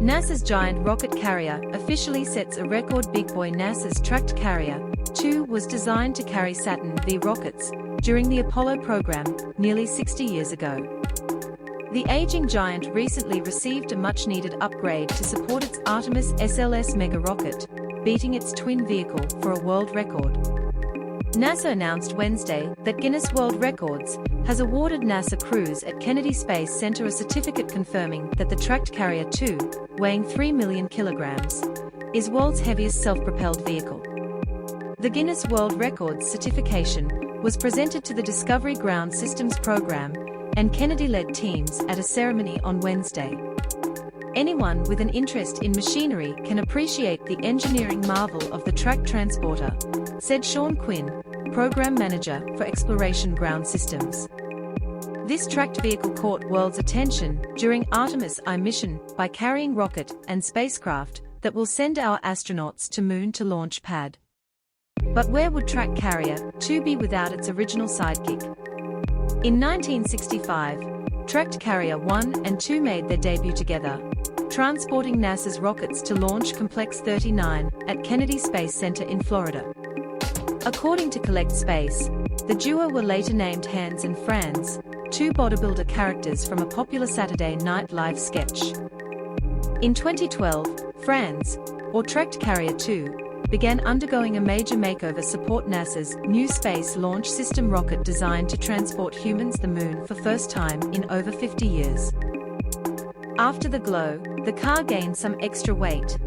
NASA's giant rocket carrier officially sets a record. Big Boy NASA's tracked carrier, 2, was designed to carry Saturn V rockets during the Apollo program nearly 60 years ago. The aging giant recently received a much-needed upgrade to support its Artemis SLS mega rocket, beating its twin vehicle for a world record. NASA announced Wednesday that Guinness World Records has awarded NASA crews at Kennedy Space Center a certificate confirming that the tracked Carrier 2, weighing 3 million kilograms, is world's heaviest self-propelled vehicle. The Guinness World Records certification was presented to the Discovery Ground Systems program and Kennedy-led teams at a ceremony on Wednesday. Anyone with an interest in machinery can appreciate the engineering marvel of the tracked transporter, said Shawn Quinn, Program Manager for Exploration Ground Systems. This tracked vehicle caught world's attention during Artemis I mission by carrying rocket and spacecraft that will send our astronauts to Moon to launch pad. But where would tracked Carrier 2 be without its original sidekick? In 1965, tracked Carrier 1 and 2 made their debut together, transporting NASA's rockets to Launch Complex 39 at Kennedy Space Center in Florida. According to Collect Space, the duo were later named Hans and Franz, 2 bodybuilder characters from a popular Saturday Night Live sketch. In 2012, Franz, or tracked Carrier 2, began undergoing a major makeover support NASA's new Space Launch System rocket designed to transport humans to the Moon for first time in over 50 years. After the glow, the car gained some extra weight.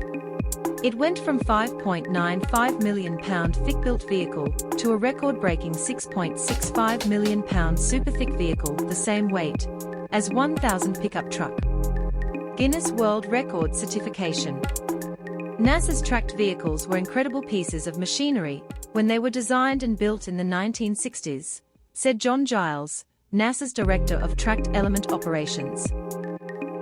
It went from 5.95 million pound thick-built vehicle to a record-breaking 6.65 million pound super-thick vehicle, the same weight as 1,000 pickup truck. Guinness World Record certification. NASA's tracked vehicles were incredible pieces of machinery when they were designed and built in the 1960s, said John Giles, NASA's Director of Tracked Element Operations.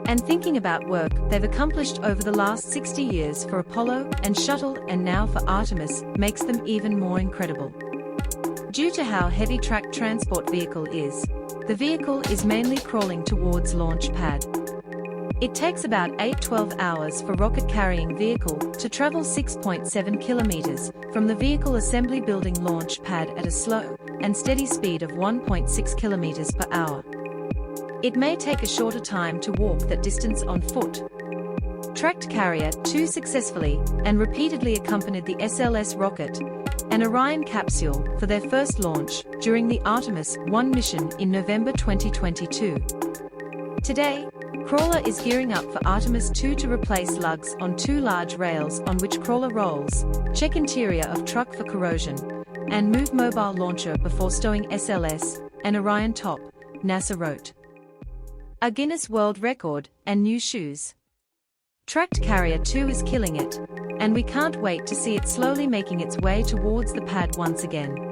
And thinking about work they've accomplished over the last 60 years for Apollo and Shuttle and now for Artemis makes them even more incredible. Due to how heavy tracked transport vehicle is, the vehicle is mainly crawling towards launch pad. It takes about 8-12 hours for rocket-carrying vehicle to travel 6.7 kilometers from the vehicle assembly building launch pad at a slow and steady speed of 1.6 kilometers per hour. It may take a shorter time to walk that distance on foot. Tracked Carrier 2 successfully and repeatedly accompanied the SLS rocket and Orion capsule for their first launch during the Artemis I mission in November 2022. Today, Crawler is gearing up for Artemis II to replace lugs on 2 large rails on which Crawler rolls, check interior of truck for corrosion, and move mobile launcher before stowing SLS and Orion top, NASA wrote. A Guinness World Record and new shoes. Tracked Carrier 2 is killing it, and we can't wait to see it slowly making its way towards the pad once again.